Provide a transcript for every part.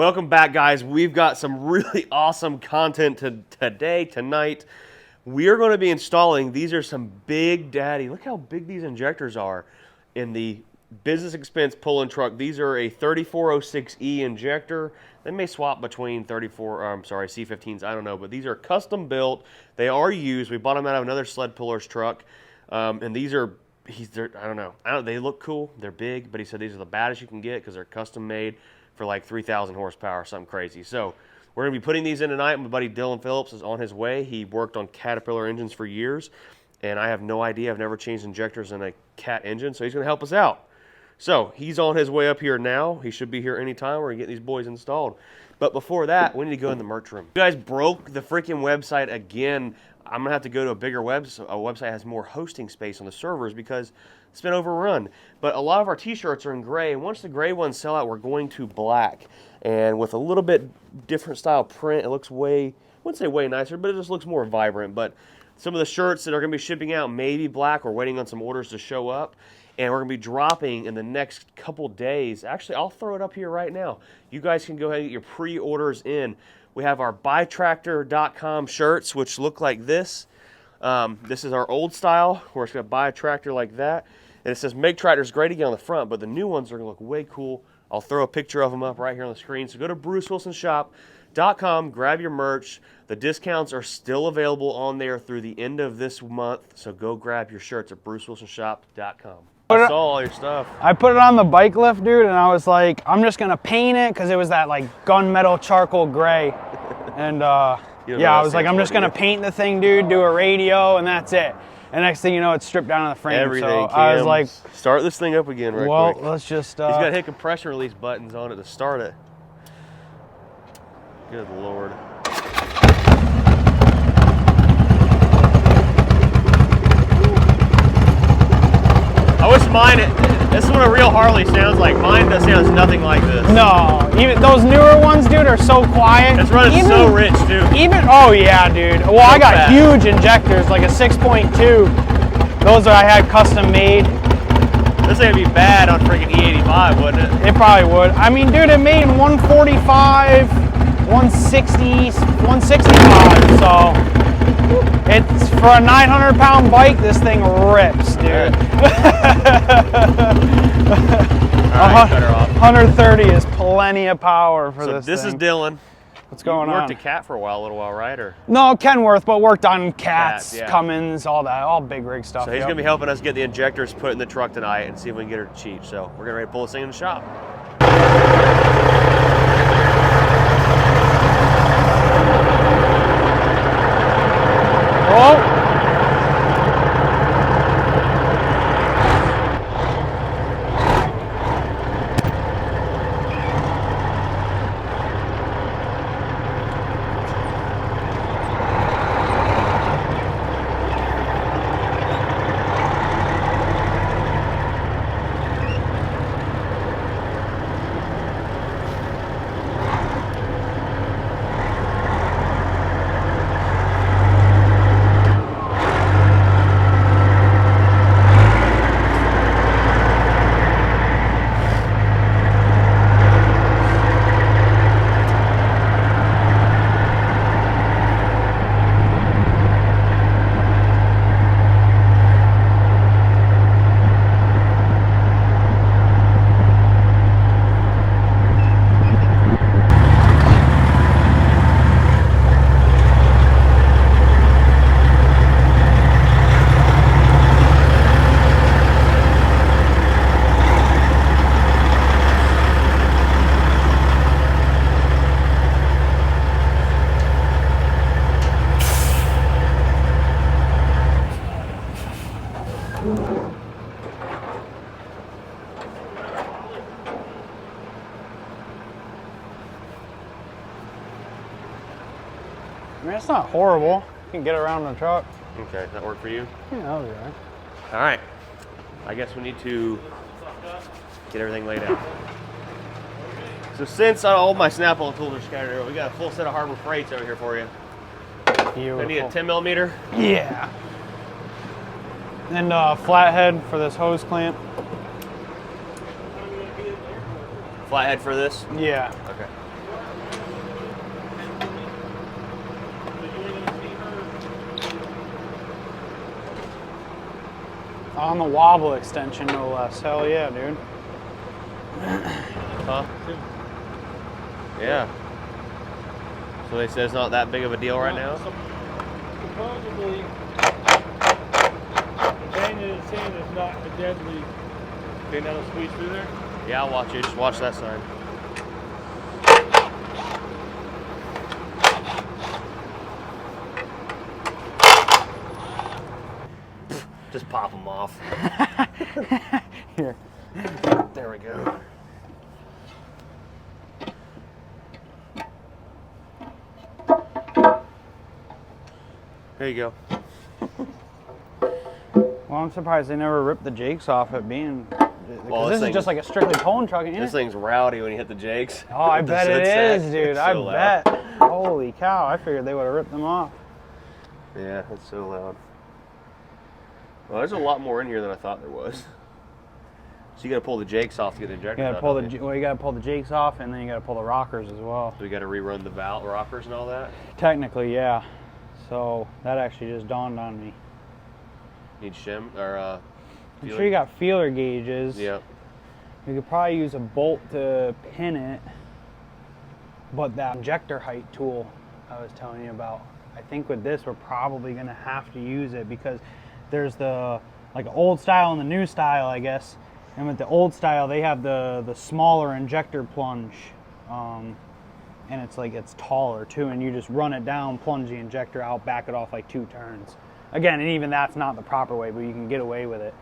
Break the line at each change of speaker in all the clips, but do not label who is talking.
Welcome back, guys. We've got some really awesome content tonight. We are going to be installing, these are some Big Daddy, look how big these injectors are in the business expense pulling truck. These are a 3406E injector. They may swap between C15s, I don't know, but these are custom built. They are used. We bought them out of another sled puller's truck, and these are, I don't know, they look cool. They're big, but he said these are the baddest you can get because they're custom made for like 3,000 horsepower or something crazy. So we're going to be putting these in tonight. My buddy Dylan Phillips is on his way. He worked on Caterpillar engines for years, and I have no idea. I've never changed injectors in a Cat engine, so he's going to help us out. So he's on his way up here now. He should be here anytime. We're going to get these boys installed. But before that, we need to go in the merch room. You guys broke the freaking website again. I'm going to have to go to a bigger website. A website that has more hosting space on the servers because it's been overrun. But a lot of our t-shirts are in gray, and once the gray ones sell out, we're going to black. And with a little bit different style print, it looks I wouldn't say way nicer, but it just looks more vibrant. But some of the shirts that are going to be shipping out may be black. We're waiting on some orders to show up. And we're going to be dropping in the next couple days. Actually, I'll throw it up here right now. You guys can go ahead and get your pre-orders in. We have our buytractor.com shirts, which look like this. This is our old style, where it's going to buy a tractor like that. And it says, make tractors great again on the front, but the new ones are going to look way cool. I'll throw a picture of them up right here on the screen. So go to brucewilsonshop.com, grab your merch. The discounts are still available on there through the end of this month. So go grab your shirts at brucewilsonshop.com. I saw all your stuff.
I put it on the bike lift, dude, and I was like, I'm just going to paint it because it was that like gunmetal charcoal gray. And yeah, I was like, I'm just going to paint the thing, dude, do a radio, and that's it. And next thing you know, it's stripped down on the frame.
Everything,
so
Cam.
I was like,
start this thing up again right quick.
Well, let's just...
He's got to hit compression release buttons on it to start it. Good Lord. I wish this is what a real Harley sounds like. Mine sounds nothing like this.
No, even those newer ones, dude, are so quiet.
It's running so rich, too.
Oh yeah, dude. Well, I got huge injectors, like a 6.2. Those I had custom made.
This ain't be bad on freaking E85, wouldn't it?
It probably would. I mean, dude, it made 145, 160, 165, so it's for a 900-pound bike, this thing rips, dude.
Right, cut her off.
130 is plenty of power for this
This
thing.
is Dylan.
What's going on?
You worked at Cat for a little while, right? Or
no, Kenworth, but worked on Cats,
yeah.
Cummins, all that, all big rig stuff.
So he's going to be helping us get the injectors put in the truck tonight and see if we can get her cheap. So we're getting ready to pull this thing in the shop.
Oh! I mean, it's not horrible. You can get around the truck.
Okay, does that work for you?
Yeah, that'll be all right.
All right. I guess we need to get everything laid out. So since all my Snap-on tools are scattered everywhere, we got a full set of Harbor Freights over here for you.
Beautiful.
I need a 10 millimeter.
Yeah. And flathead for this hose clamp.
Flathead for this?
Yeah.
Okay.
On the wobble extension, no less. Hell yeah, dude.
Huh? Yeah. So they say it's not that big of a deal right now?
Supposedly, Daniel is saying it's not a deadly. Think that'll squeeze through there?
Yeah, I'll watch it. Just watch that sign. Just pop them off.
Here.
There we go. There you go.
Well, I'm surprised they never ripped the jakes off it being.
Well,
This is just like a strictly pulling truck, ain't
This
it?
thing's rowdy when you hit the jakes.
Oh, I bet it is, dude.
It's
I
so loud.
bet. Holy cow! I figured they would have ripped them off.
Yeah, it's so loud. Well, there's a lot more in here than I thought there was. So you got to pull the jakes off to get the injectors
You
out.
gotta pull you gotta pull the jakes off, and then you gotta pull the rockers as well.
So we got to rerun the valve rockers and all that.
Technically, yeah. So that actually just dawned on me.
Need shim or
I'm sure you got feeler gauges.
Yeah.
You could probably use a bolt to pin it, but that injector height tool I was telling you about, I think with this we're probably gonna have to use it because there's the like old style and the new style, I guess. And with the old style, they have the smaller injector plunge, and it's taller too. And you just run it down, plunge the injector out, back it off like 2 turns. Again, and even that's not the proper way, but you can get away with it.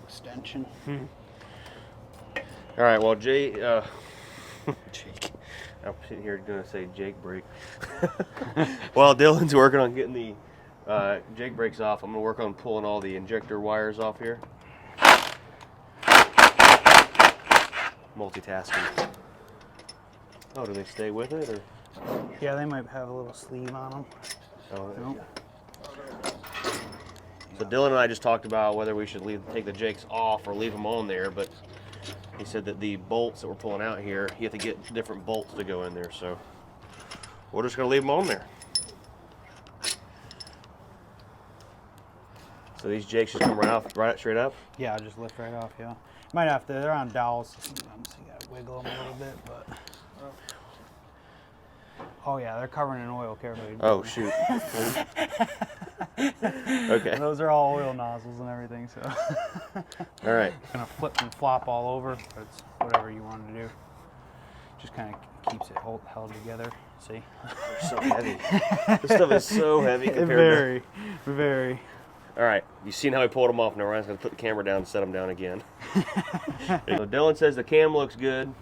Extension.
All right. Well, Jake. I'm sitting here gonna say Jake brake. While Dylan's working on getting the Jake brakes off, I'm gonna work on pulling all the injector wires off here. Multitasking. Oh, do they stay with it or?
Yeah, they might have a little sleeve on them.
Oh,
Nope.
So Dylan and I just talked about whether we should take the jakes off or leave them on there, but he said that the bolts that we're pulling out here, you have to get different bolts to go in there, so we're just gonna leave them on there. So these jakes just come right straight up?
Yeah, I'll just lift right off, yeah. Might have to, they're on dowels, so sometimes you gotta wiggle them a little bit, but. Oh yeah, they're covered in oil, carefully.
Oh shoot. Okay.
Those are all oil nozzles and everything, so.
All right.
Gonna flip and flop all over, but it's whatever you want to do. Just kind of keeps it held together, see?
They're so heavy. This stuff is so heavy compared
Very.
All right, you've seen how we pulled them off. Now Ryan's going to put the camera down and set them down again. So Dylan says the cam looks good.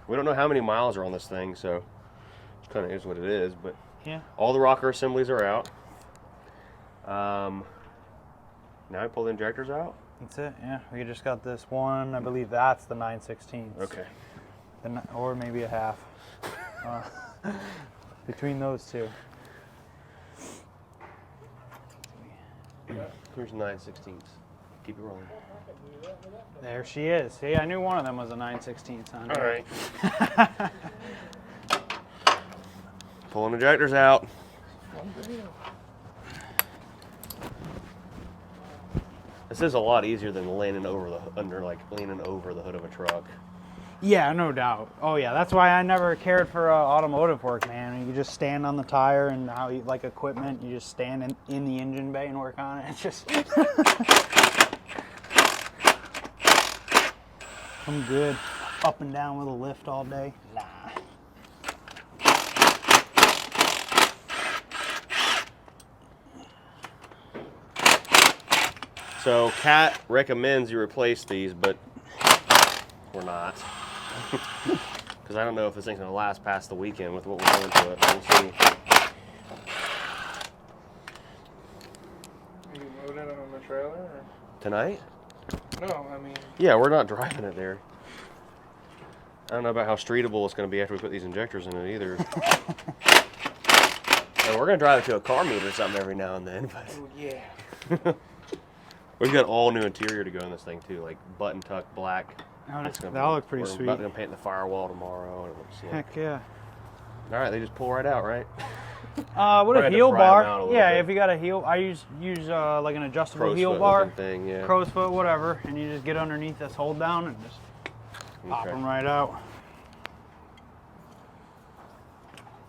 We don't know how many miles are on this thing, so it kind of is what it is. But
yeah,
all the rocker assemblies are out. Now I pull the injectors out.
that's it. Yeah, we just got this one. I believe that's the 9/16.
Okay.
Or maybe a half. Between those two.
Here's 9/16. Keep it rolling.
There she is. See, I knew one of them was a 9/16 on.
All right. Pulling injectors out. This is a lot easier than leaning over the hood of a truck.
Yeah, no doubt. Oh yeah, that's why I never cared for automotive work, man. You just stand on the tire and how you like equipment, you just stand in the engine bay and work on it. It's just I'm good. Up and down with a lift all day. Nah.
So Kat recommends you replace these, but we're not. because I don't know if this thing's going to last past the weekend with what we're doing to it. We'll see.
Are you loading it on the trailer? Or?
Tonight?
No, I mean...
Yeah, we're not driving it there. I don't know about how streetable it's going to be after we put these injectors in it either. And we're going to drive it to a car meet or something every now and then. But
Oh, yeah.
we've got all new interior to go in this thing too, like button tuck black.
That'll look pretty sweet.
We're about to paint the firewall tomorrow. And it looks like,
Heck yeah.
all right, they just pull right out, right?
What
Probably
a
had to
heel
pry 'em out a
bar.
little
Yeah,
bit.
if you got a heel, I use like an adjustable
Crow's
heel
foot
bar,
looking thing, yeah.
crow's foot, whatever, and you just get underneath this hold down and just pop
Okay.
them right out.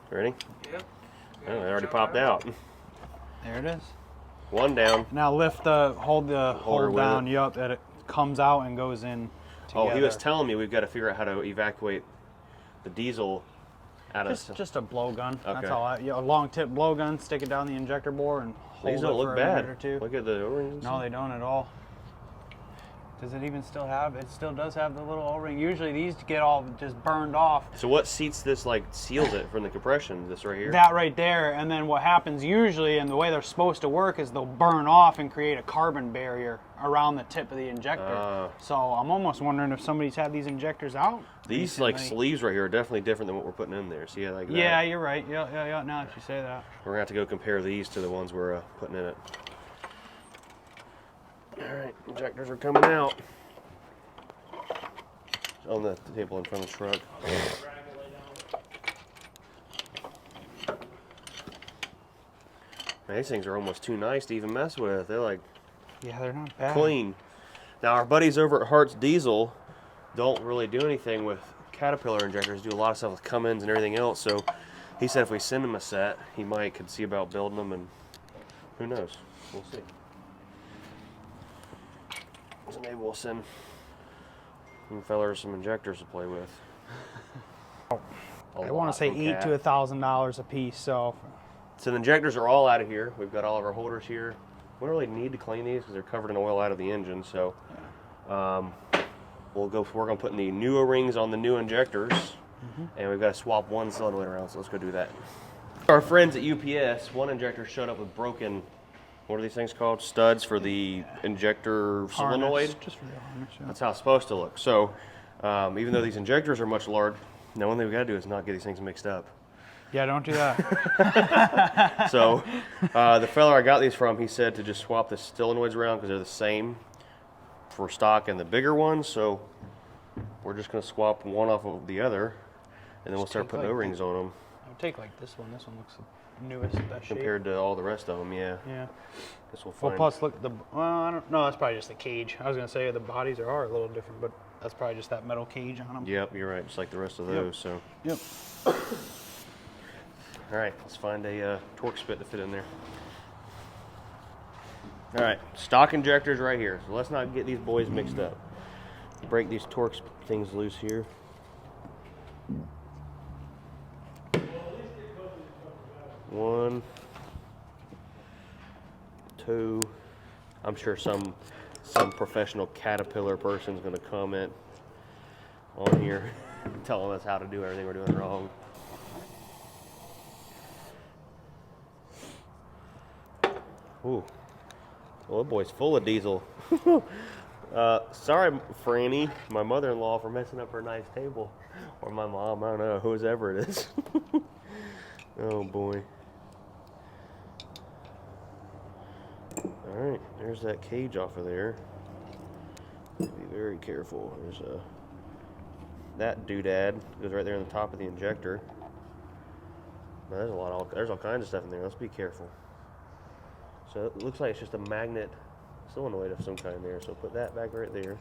Ready?
Yep.
Oh, they already popped out.
There it is.
One down.
Now hold
Holder
hold
with
down.
it.
Yup, that it comes out and goes in. Together.
Oh, he was telling me we've got to figure out how to evacuate the diesel out of.
just a blow gun.
Okay.
That's all. A long tip blow gun. Stick it down the injector bore and hold
These
it
don't
for
look
a
bad.
minute or two.
Look at the O-rings.
No, they don't at all. Does it even still have? It still does have the little O-ring. Usually these get all just burned off.
So what seats this, like seals it from the compression? This right here.
That right there, and then what happens usually, and the way they're supposed to work, is they'll burn off and create a carbon barrier around the tip of the injector. So I'm almost wondering if somebody's had these injectors out.
These like sleeves right here are definitely different than what we're putting in there. See, like that.
Yeah, you're right. Yeah. Now that you say that.
We're gonna have to go compare these to the ones we're putting in it. All right, injectors are coming out. On the table in front of the truck. Man, these things are almost too nice to even mess with. They're like
Yeah, they're not bad.
clean. Now our buddies over at Hart's Diesel don't really do anything with Caterpillar injectors. Do a lot of stuff with Cummins and everything else. So he said if we send him a set, he could see about building them, and who knows? We'll see. So maybe we'll send some fellers some injectors to play with.
I want to say $8,000 to $1,000 a piece. So
the injectors are all out of here. We've got all of our holders here. We don't really need to clean these because they're covered in oil out of the engine. So we'll go work on putting the new O-rings on the new injectors, and we've got to swap one solenoid around. So let's go do that. Our friends at UPS, one injector showed up with broken. What are these things called? Studs for the injector solenoid.
harness, just for the harness. Yeah.
That's how it's supposed to look. So even though these injectors are much larger, the one thing we got to do is not get these things mixed up.
Yeah, don't do that.
So the fella I got these from, he said to just swap the solenoids around because they're the same for stock and the bigger ones. So we're just going to swap one off of the other, and then we'll start putting O-rings on them.
I'll take like this one. This one looks the newest, best shape.
Compared to all the rest of them, yeah.
Yeah.
Guess we'll
Well,
find.
plus look I don't know. That's probably just the cage. I was gonna say the bodies are a little different, but that's probably just that metal cage on them.
Yep, you're right. Just like the rest of those. So.
Yep.
All right, let's find a torque spit to fit in there. All right, stock injectors right here. So let's not get these boys mixed up. Break these torque things loose here. One, two. I'm sure some professional Caterpillar person's going to comment on here telling us how to do everything we're doing wrong. Ooh, well, that boy's full of diesel. Sorry, Franny, my mother-in-law, for messing up her nice table. Or my mom, I don't know, whoever it is. Oh, boy. Alright, there's that cage off of there. Be very careful. There's that doodad goes right there on the top of the injector. Now, there's all kinds of stuff in there. Let's be careful. So it looks like it's just a magnet solenoid of some kind there. So put that back right there.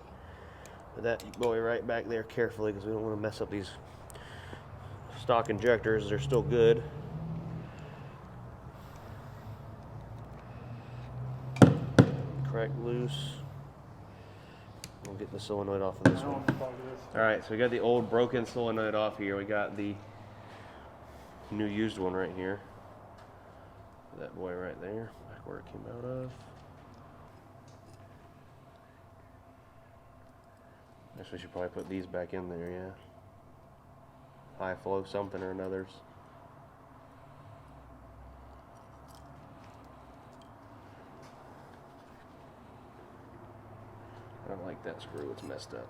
Put that boy right back there carefully because we don't want to mess up these stock injectors. They're still good. Crack loose. We'll get the solenoid off of this one. Alright, so we got the old broken solenoid off here. We got the new used one right here. That boy right there, back where it came out of. Guess we should probably put these back in there, yeah. high flow something or another's. I don't like that screw, it's messed up.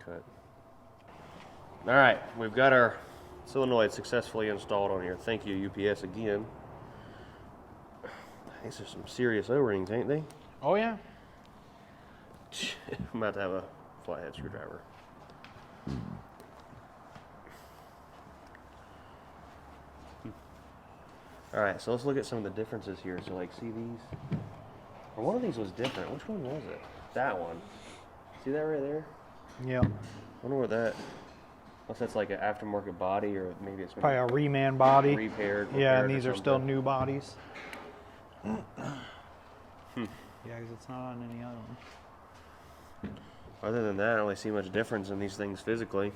Cut. All right, we've got our solenoid successfully installed on here. Thank you, UPS, again. These are some serious O-rings, ain't they?
Oh yeah.
I'm about to have a flathead screwdriver. All right, so let's look at some of the differences here. So like, see these? Or one of these was different. Which one was it? That one. See that right there?
Yeah.
I wonder what that, unless that's like an aftermarket body, or maybe it's
Probably a reman body.
repaired.
Yeah, and
or
these are still
something.
new bodies. Yeah, because it's not on any other one.
Other than that, I don't really see much difference in these things physically.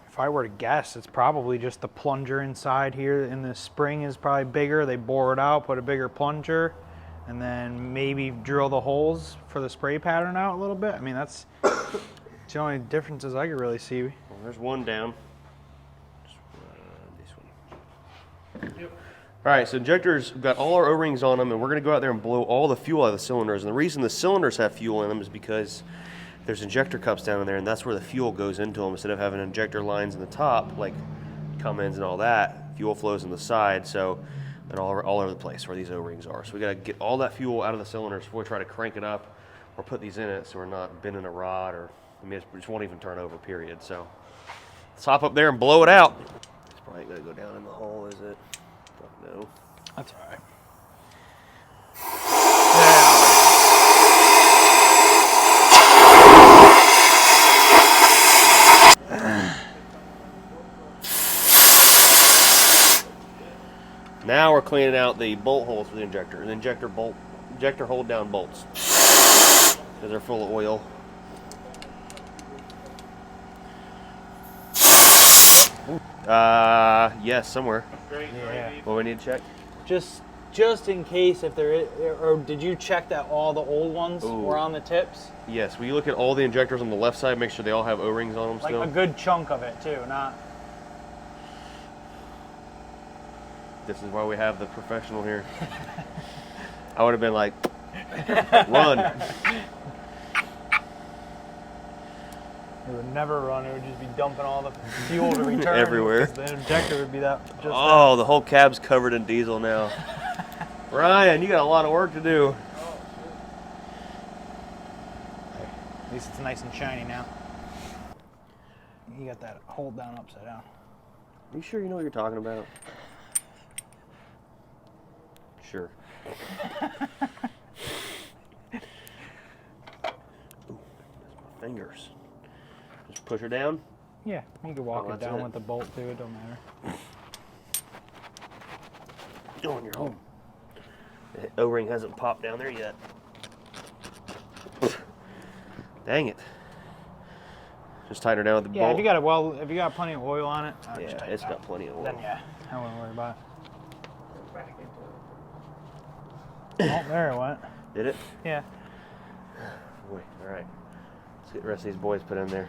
If I were to guess, it's probably just the plunger inside here, and the spring is probably bigger. They bore it out, put a bigger plunger, and then maybe drill the holes for the spray pattern out a little bit. I mean, that's the only differences I could really see.
Well, there's one down. This one.
Yep.
All right, so injectors got all our O-rings on them, and we're going to go out there and blow all the fuel out of the cylinders. And the reason the cylinders have fuel in them is because there's injector cups down in there, and that's where the fuel goes into them. Instead of having injector lines in the top, like come-ins and all that, fuel flows in the side, so, and all over the place where these O-rings are. So we got to get all that fuel out of the cylinders before we try to crank it up or put these in it, so we're not bending a rod, or I mean, it just won't even turn over, period. So let's hop up there and blow it out. It's probably going to go down in the hole, is it? Fuck no.
That's all right.
Now we're cleaning out the bolt holes for the injector. The injector hold down bolts, because they're full of oil. Yes, somewhere.
Great.
Yeah.
What we need to check?
Just in case, if there is, or did you check that all the old ones
Ooh.
were on the tips?
Yes, will you look at all the injectors on the left side, make sure they all have O-rings on them
Like
still?
a good chunk of it too, not.
This is why we have the professional here. I would have been like, run.
It would never run. It would just be dumping all the fuel to return
Everywhere.
because the injector would be that. Just
Oh, the whole cab's covered in diesel now. Ryan, you got a lot of work to do.
At least it's nice and shiny now. You got that hold down upside down.
Are you sure you know what you're talking about? Sure. Ooh, that's my fingers. Just push her down.
Yeah, you can walk
Oh,
it
that's
down
it.
with the bolt too. It don't matter.
Oh, and you're home. The O-ring hasn't popped down there yet. Dang it. Just tighten her down with the
Yeah,
bolt.
if you got plenty of oil on it, I'll just
Yeah,
tighten
it's
it
got
up.
plenty of oil.
Then yeah, I wouldn't worry about it. Oh, there it went.
Did it?
Yeah.
Boy, all right. Let's get the rest of these boys put in there.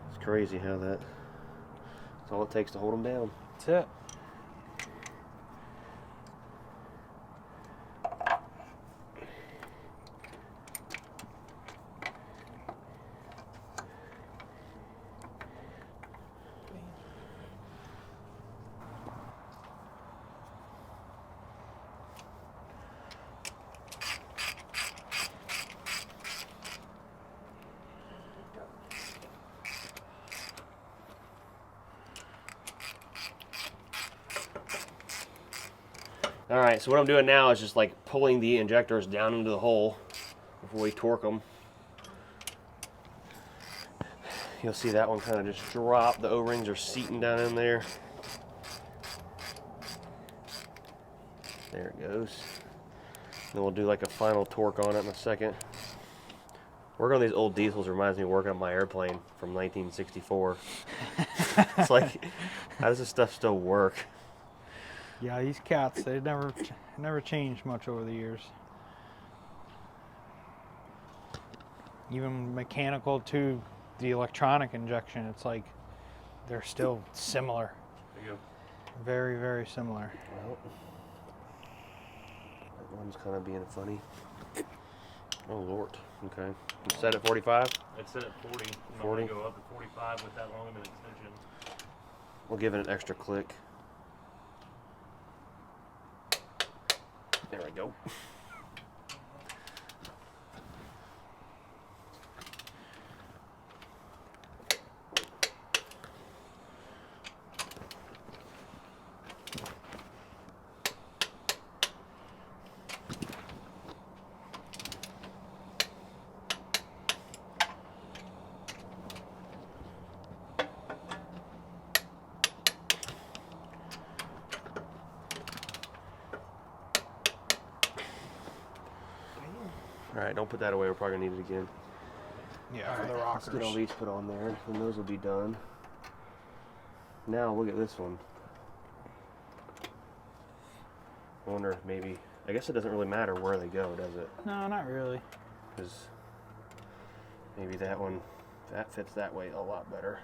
It's crazy how that's all it takes to hold them down.
That's it.
All right, so what I'm doing now is just like pulling the injectors down into the hole before we torque them. You'll see that one kind of just drop. The O-rings are seating down in there. There it goes. Then we'll do like a final torque on it in a second. Working on these old diesels reminds me of working on my airplane from 1964. It's like, how does this stuff still work?
Yeah, these cats, they never changed much over the years. Even mechanical to the electronic injection, it's like they're still similar.
There you go.
Very, very similar.
Well, that one's kind of being funny. Oh, Lord. Okay. You set at 45?
It's set at 40. I'm
40?
going to go up to 45 with that long of an extension.
We'll give it an extra click. There we go. All right, don't put that away. We're probably gonna need it again.
Yeah, for the
Let's get all
rockers.
these put on there, and those will be done. Now look at this one. I wonder if maybe, I guess it doesn't really matter where they go, does it?
No, not really.
Because maybe that one, that fits that way a lot better.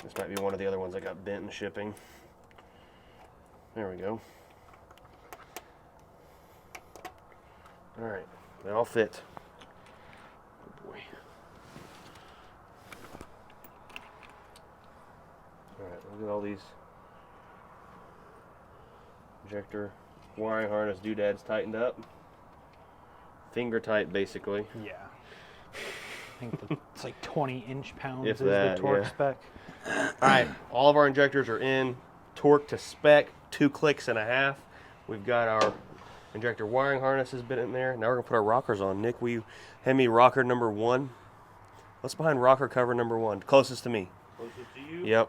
This might be one of the other ones that got bent in shipping. There we go. All right, they all fit. Oh boy. All right, look at all these injector wiring harness doodads tightened up. Finger tight, basically.
Yeah. I think it's like 20 inch-pounds
If
is
that,
the torque
yeah.
spec.
All right, all of our injectors are in, torque to spec, 2.5 clicks. We've got our injector wiring harness has been in there. Now we're gonna put our rockers on. Nick, will you hand me rocker number 1? What's behind rocker cover number 1? Closest to me.
Closest to you?
Yep.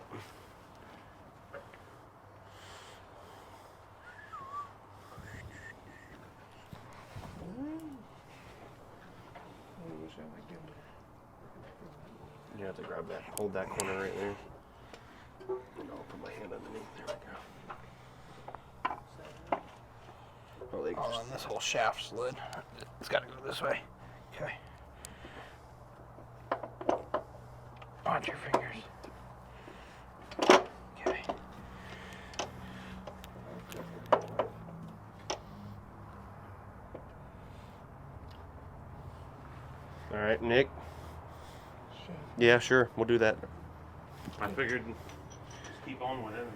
You have to grab that, hold that corner right there. And I'll put my hand underneath. There we go. Oh, they
I'll run this whole shaft slid. It's got to go this way. Okay. Watch your fingers. Okay.
All right, Nick. Yeah, sure. We'll do that.
I figured just keep on with it.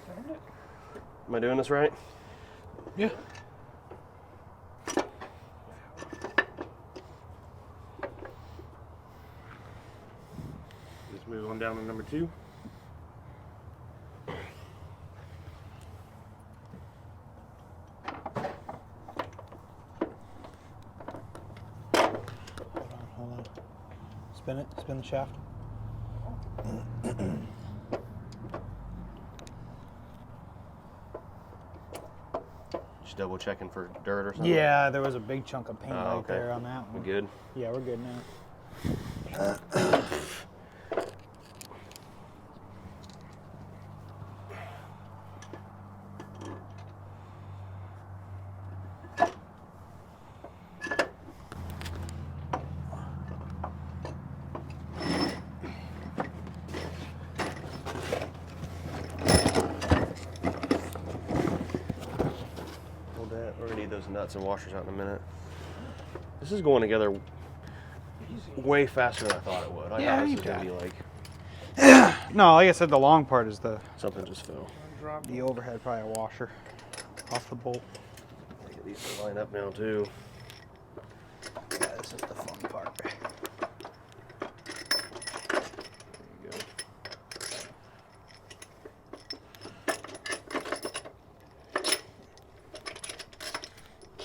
I mean,
Am I doing this right?
Yeah.
just move on down to number 2.
Hold on. Spin it. Spin the shaft.
Just double checking for dirt or something.
Yeah, there was a big chunk of paint
Oh,
right
okay.
there on that
We
one.
good?
Yeah, we're good now.
Hold that. We're gonna need those nuts and washers out in a minute. This is going together way faster than I thought it would. I
Yeah,
thought this
you
was gonna
got
be like
No, like I said, the long part is
something just fell.
the overhead, probably a washer off the bolt.
Get these to line up now too.
Yeah, this is the fun part.
There you go.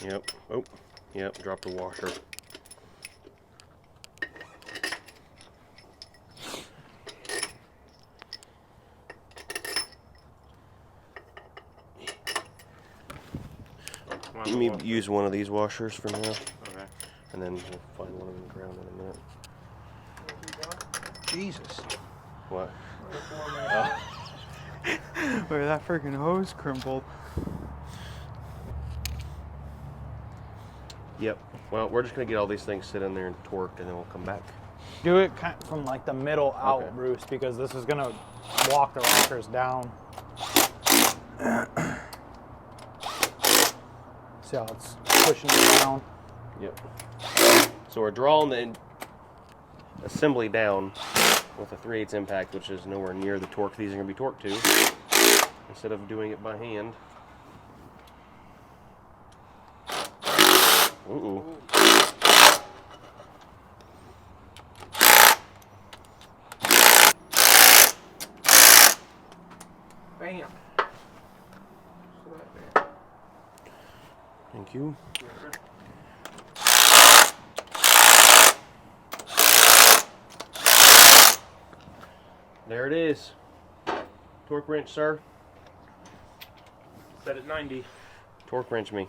Yep. Oh, yep. Drop the washer.
Mine
Let me
will.
use one of these washers for now,
Okay.
and then we'll find one in the ground in a minute.
Jesus.
What?
Look at that freaking hose crumpled.
Yep. Well, we're just gonna get all these things sit in there and torqued, and then we'll come back.
Do it kind of from like the middle out,
Okay.
Bruce, because this is gonna walk the rockers down. See how it's pushing it down.
Yep. So we're drawing the assembly down with a 3/8 impact, which is nowhere near the torque these are going to be torqued to, instead of doing it by hand. Ooh.
Bam.
Thank you. There it is. Torque wrench, sir.
Set at 90.
Torque wrench me.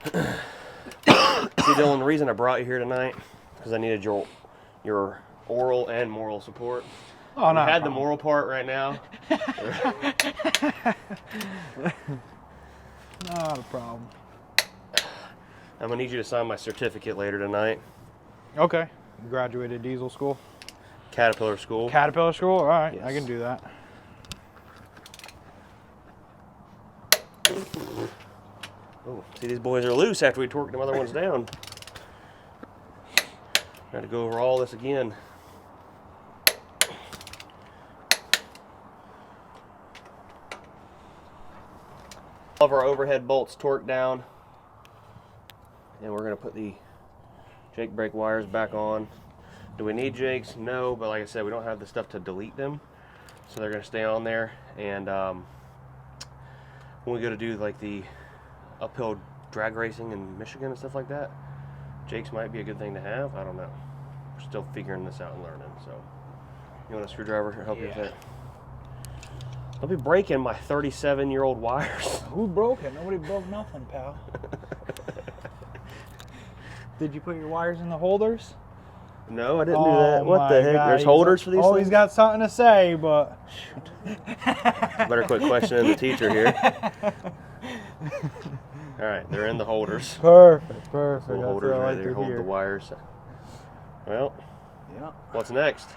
See, Dylan, the reason I brought you here tonight because I needed your oral and moral support.
Oh, no.
I had the moral part right now.
Not a problem.
I'm gonna need you to sign my certificate later tonight.
Okay. You graduated diesel school?
Caterpillar School.
Caterpillar school? All right, I
Yes.
can do that.
Oh, see, these boys are loose after we torqued them other ones down. Got to go over all this again. All of our overhead bolts torqued down. And we're going to put the Jake brake wires back on. Do we need Jakes? No, but like I said, we don't have the stuff to delete them. So they're going to stay on there. And when we go to do like the uphill drag racing in Michigan and stuff like that, Jakes might be a good thing to have. I don't know. We're still figuring this out and learning. So, you want a screwdriver to help you with that? Don't be breaking my 37-year-old wires.
Who broke it? Nobody broke nothing, pal. Did you put your wires in the holders?
No, I didn't do that. What the heck?
God,
There's holders for these
Oh,
things?
he's got something to say, but...
Better quit questioning the teacher here. All right, they're in the holders.
Perfect, perfect.
Little
That's
holders
what I
right
like
there
to
hold
hear.
the wires. Well,
Yeah.
what's next?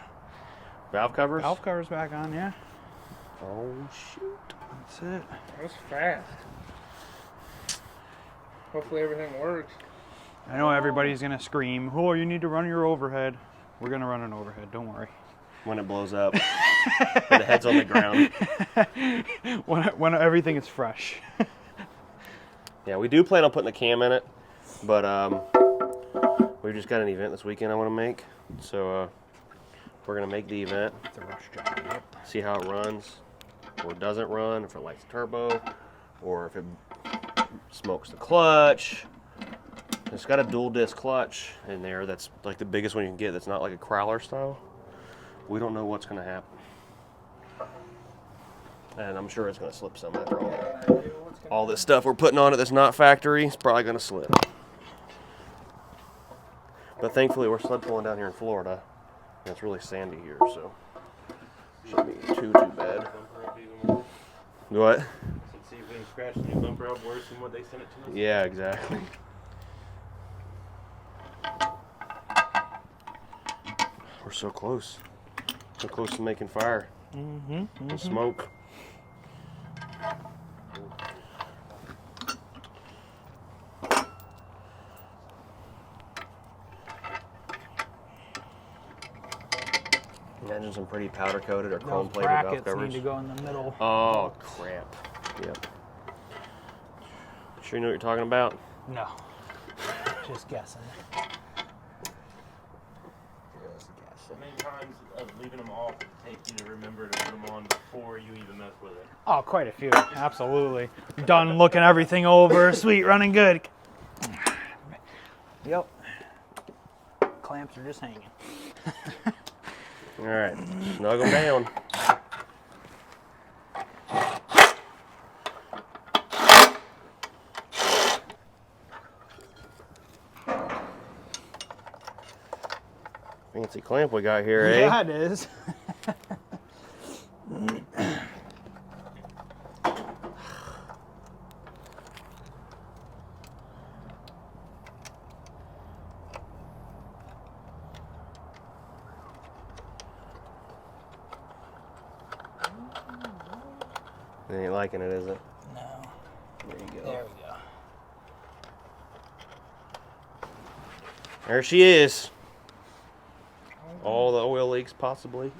Valve covers?
Valve cover's back on, yeah.
Oh, shoot.
That's it.
That was fast. Hopefully everything works.
I know everybody's gonna scream, oh, you need to run your overhead. We're gonna run an overhead, don't worry.
When it blows up. When the head's on the ground.
when everything is fresh.
Yeah, we do plan on putting the cam in it, but we've just got an event this weekend I want to make. So we're going to make the event,
It's a rush job, yep.
see how it runs, or it doesn't run, if it lights the turbo, or if it smokes the clutch. It's got a dual disc clutch in there that's like the biggest one you can get that's not like a crawler style. We don't know what's going to happen. And I'm sure it's going to slip some after all this stuff we're putting on it that's not factory. It's probably going to slip. But thankfully we're sled pulling down here in Florida. And it's really sandy here, so shouldn't be too bad. What?
See if we can scratch the new bumper up worse than what they sent it to us.
Yeah, exactly. We're so close. So close to making fire. The smoke. Imagine some pretty powder coated or chrome
Those
plated valve
brackets
covers.
need to go in the middle.
Oh crap. Yep. Sure you know what you're talking about?
No. Just guessing. Just guessing.
How many times of leaving them off take you to remember to put them on before you even mess with it?
Oh, quite a few. Absolutely. Done looking everything over. Sweet, running good. Yep. Clamps are just hanging.
All right, snug them down. Fancy clamp we got here, eh?
Yeah, it is.
It ain't liking it, is it?
No.
There you go.
There we go.
There she is. All the oil leaks, possibly.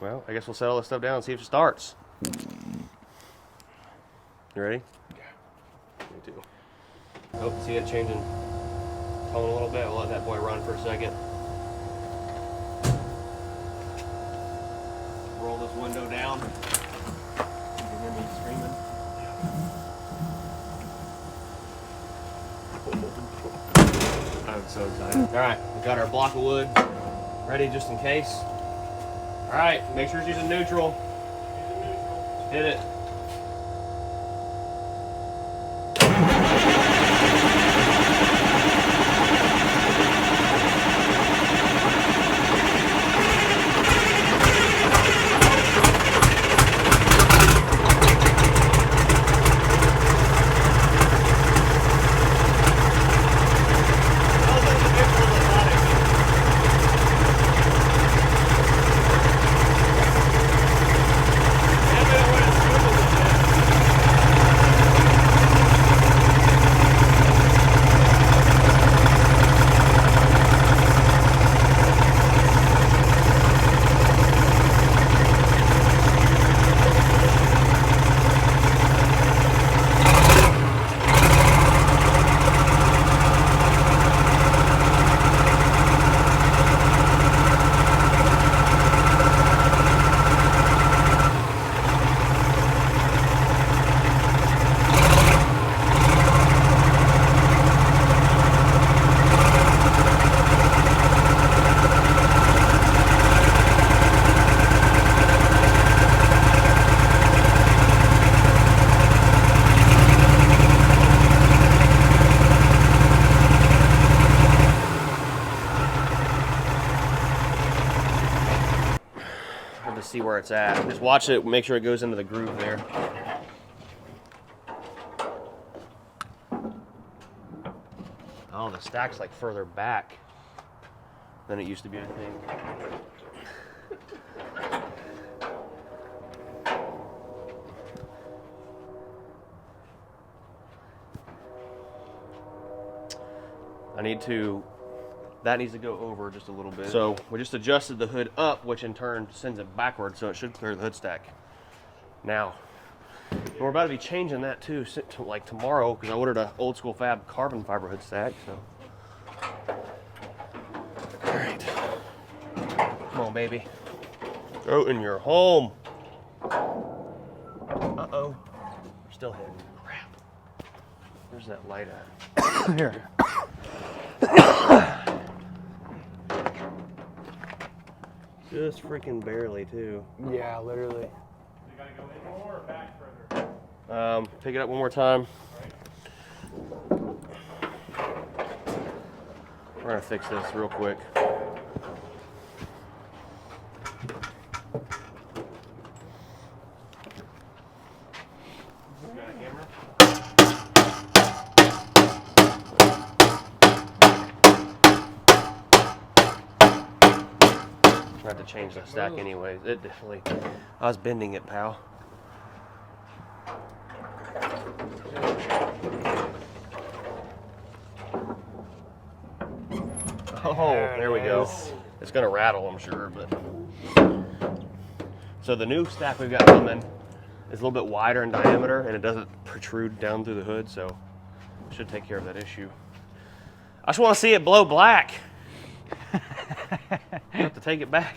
Well, I guess we'll set all this stuff down and see if it starts. You ready? Yeah. Me too. Oh, see it changing tone a little bit? We'll let that boy run for a second. Roll this window down. You can hear me screaming. I'm so excited. All right, we got our block of wood ready just in case. All right, make sure it's using neutral. Hit it. See where it's at. Just watch it, make sure it goes into the groove there. Oh, the stack's like further back than it used to be, I think. That needs to go over just a little bit. So we just adjusted the hood up, which in turn sends it backwards, so it should clear the hood stack. Now, we're about to be changing that too, like tomorrow, because I ordered an old school fab carbon fiber hood stack, so. All right. Come on, baby. Go in your home. Uh-oh. We're still hitting. Crap. Where's that light at?
Here.
Just freaking barely, too.
Yeah, literally.
You gotta go in more or back further?
Pick it up one more time. We're gonna fix this real quick. I have to change the stack anyways. It definitely, I was bending it, pal. Oh, there we go. It's gonna rattle, I'm sure, but. So the new stack we've got coming is a little bit wider in diameter and it doesn't protrude down through the hood, so it should take care of that issue. I just want to see it blow black. to take it back.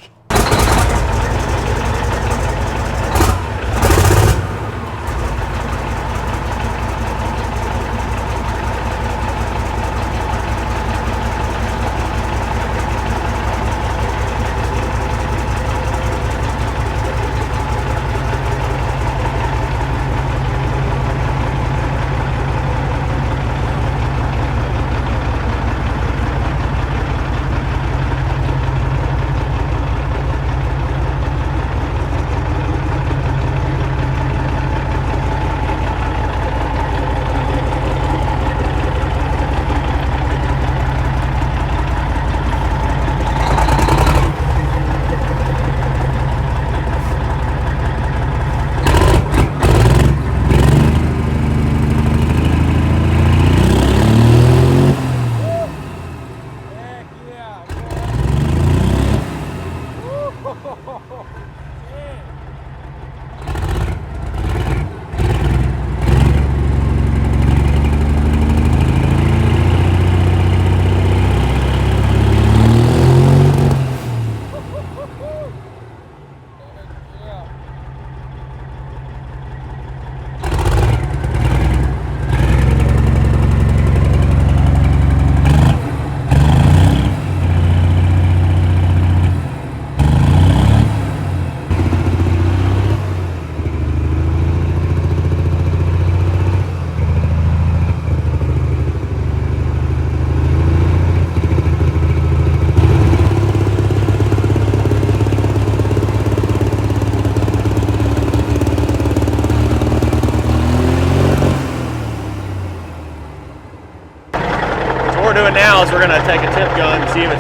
What we're doing now is we're gonna take a tip gun and see if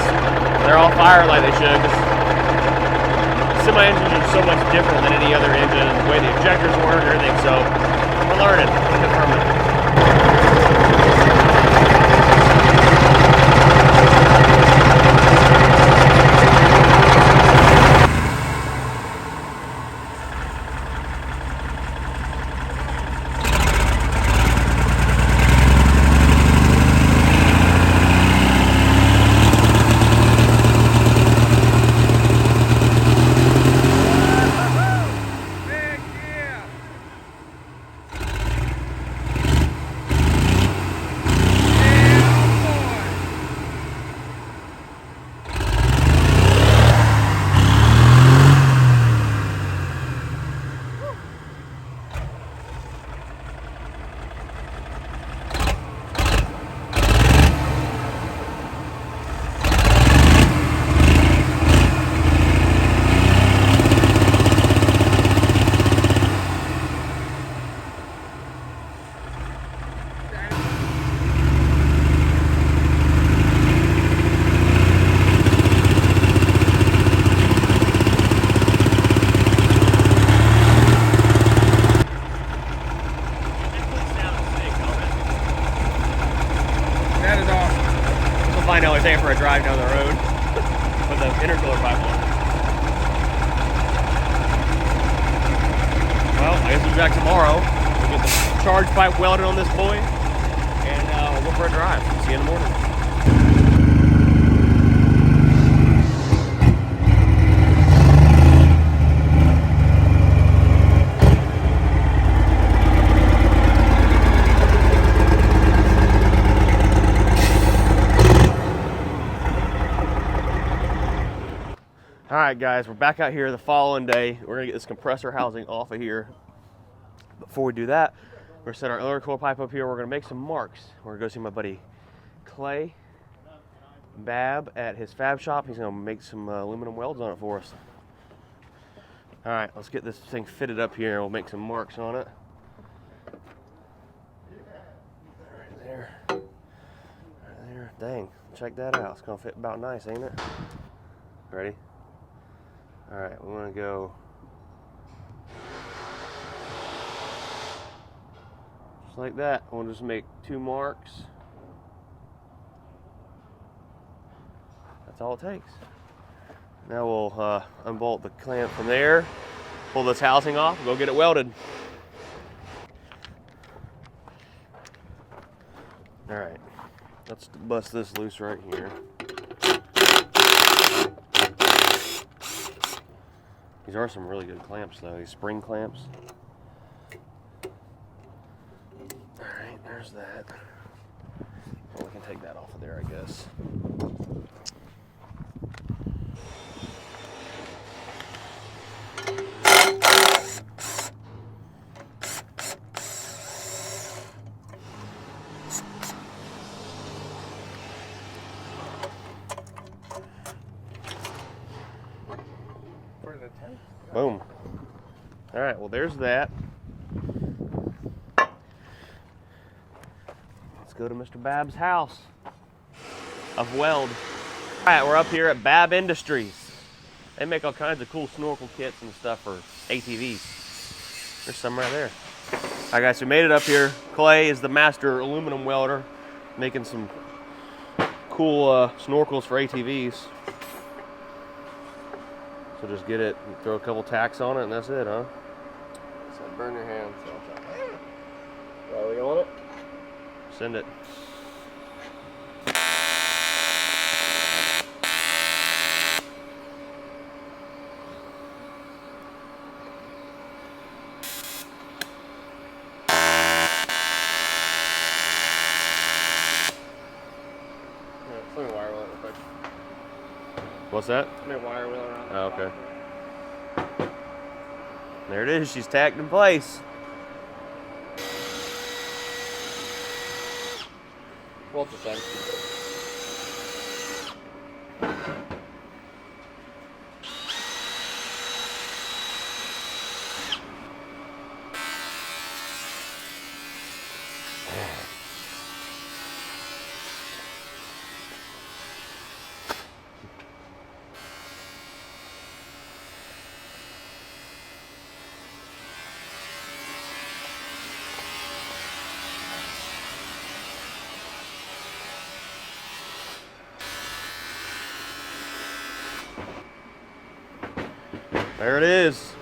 they're all firing like they should. Semi engines are so much different than any other engine, and the way the injectors work and everything. So we're learning, we're confirming. Find out it's for a drive down the road with the intercooler pipe on. Well, I guess we'll be back tomorrow. We'll get the charge pipe welded on this boy, and we'll go for a drive. See you in the morning. All right, guys, we're back out here the following day. We're gonna get this compressor housing off of here. Before we do that, we're gonna set our intercooler pipe up here. We're gonna make some marks. We're gonna go see my buddy Clay Babb at his fab shop. He's gonna make some aluminum welds on it for us. All right, let's get this thing fitted up here. We'll make some marks on it. Right there. Right there. Dang, check that out. It's gonna fit about nice, ain't it? Ready? All right, we want to go just like that. We'll just make 2 marks. That's all it takes. Now we'll unbolt the clamp from there, pull this housing off, and go get it welded. All right, let's bust this loose right here. These are some really good clamps though, these spring clamps. Alright, there's that. Well, we can take that off of there, I guess. Boom. All right, well, there's that. Let's go to Mr. Babb's house of weld. All right, we're up here at Babb Industries. They make all kinds of cool snorkel kits and stuff for ATVs. There's some right there. All right, guys, we made it up here. Clay is the master aluminum welder, making some cool snorkels for ATVs. So just get it, throw a couple tacks on it, and that's it, huh?
So burn your hands. Are we on it?
Send it.
Let me wire wheel it real quick.
What's that?
Let me wire wheel around.
Oh, okay. There it is. She's tacked in place.
Well, it's the same.
There it is.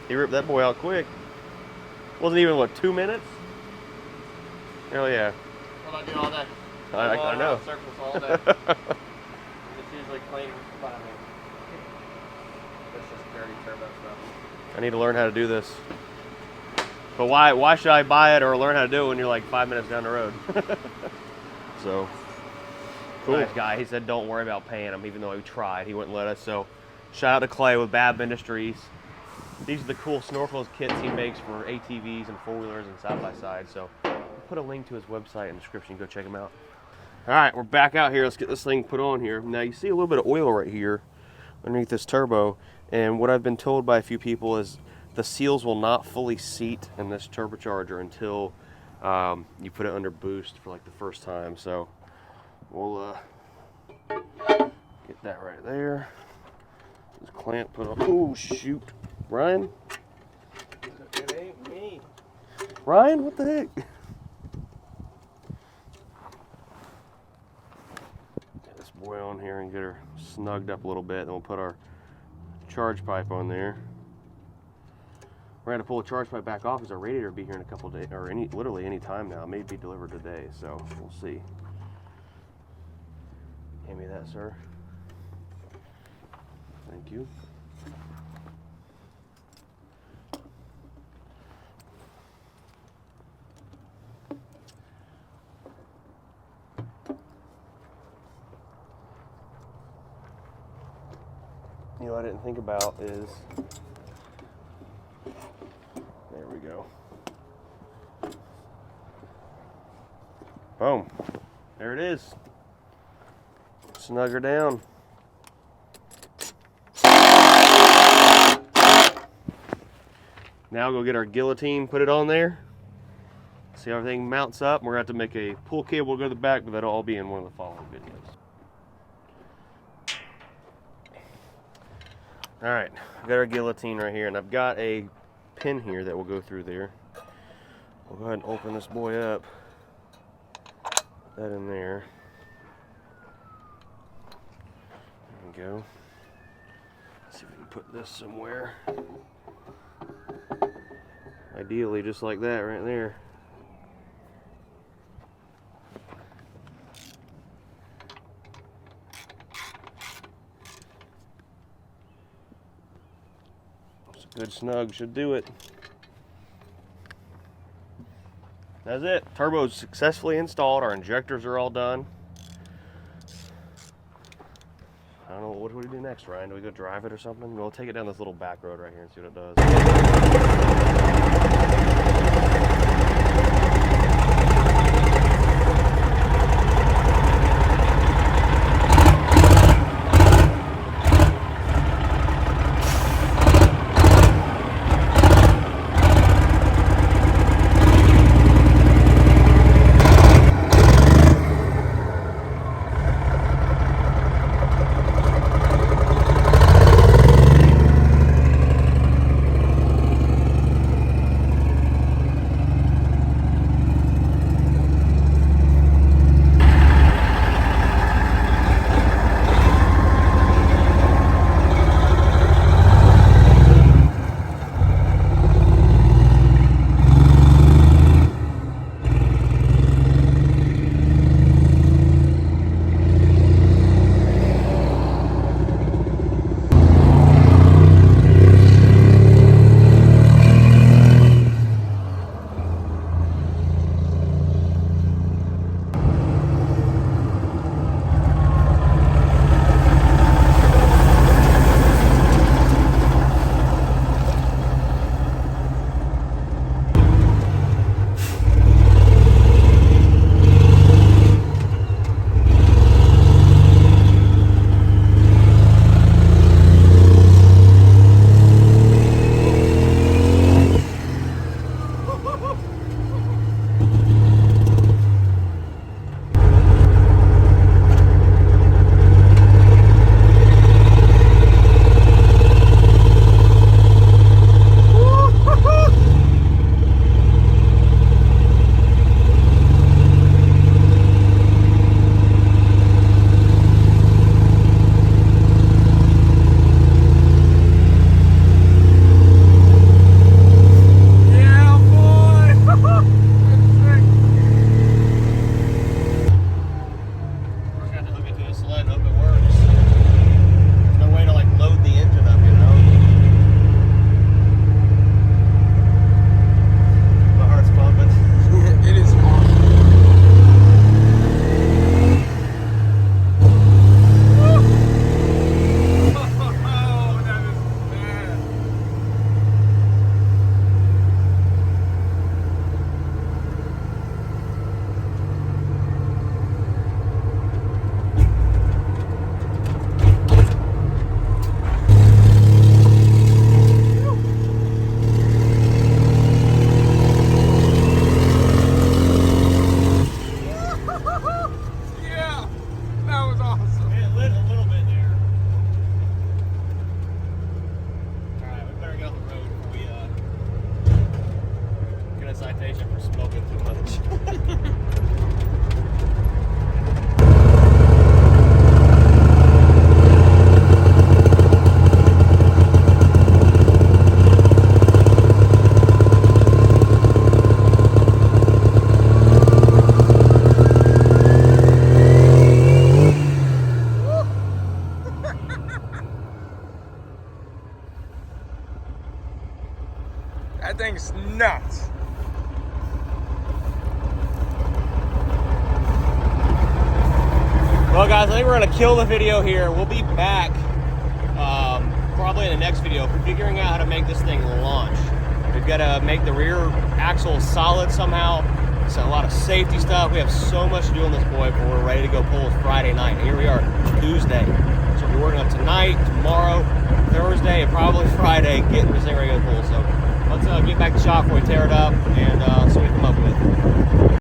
He ripped that boy out quick. Wasn't even, what, 2 minutes? Hell yeah.
What do I do all day?
I know.
Circles all day. It's usually clean by me. That's just dirty turbo stuff.
I need to learn how to do this. But why should I buy it or learn how to do it when you're like 5 minutes down the road? So, cool. Nice guy. He said don't worry about paying him, even though he tried. He wouldn't let us. So, shout out to Clay with Babb Industries. These are the cool snorkels kits he makes for ATVs and four-wheelers and side-by-side. So, I'll put a link to his website in the description. Go check him out. All right, we're back out here. Let's get this thing put on here. Now, you see a little bit of oil right here underneath this turbo. And what I've been told by a few people is the seals will not fully seat in this turbocharger until you put it under boost for like the first time. So we'll get that right there. This clamp put on. Oh shoot, Ryan!
It ain't me.
Ryan, what the heck? Get this boy on here and get her snugged up a little bit. Then we'll put our charge pipe on there. We're gonna pull the charge pipe back off because our radiator will be here in a couple days, or literally any time now. It may be delivered today, so we'll see. Hand me that, sir. Thank you. You know what I didn't think about is, there we go. Boom. There it is. Snug her down. Now go get our guillotine, put it on there. See how everything mounts up. We're going to have to make a pull cable to go to the back, but that'll all be in one of the following videos. All right, I've got our guillotine right here, and I've got a pin here that will go through there. We'll go ahead and open this boy up. Put that in there. There we go. Let's see if we can put this somewhere. Ideally, just like that right there. Good snug should do it. That's it. Turbo's successfully installed. Our injectors are all done. I don't know, what do we do next, Ryan? Do we go drive it or something? We'll take it down this little back road right here and see what it does.
That thing's nuts.
Well, guys, I think we're going to kill the video here. We'll be back probably in the next video figuring out how to make this thing launch. We've got to make the rear axle solid somehow. It's a lot of safety stuff. We have so much to do on this boy before we're ready to go pull Friday night. Here we are, Tuesday. So we'll be working on tonight, tomorrow, Thursday, and probably Friday, getting this thing ready to go pull. So let's get back to shop before we tear it up and see what we come up with.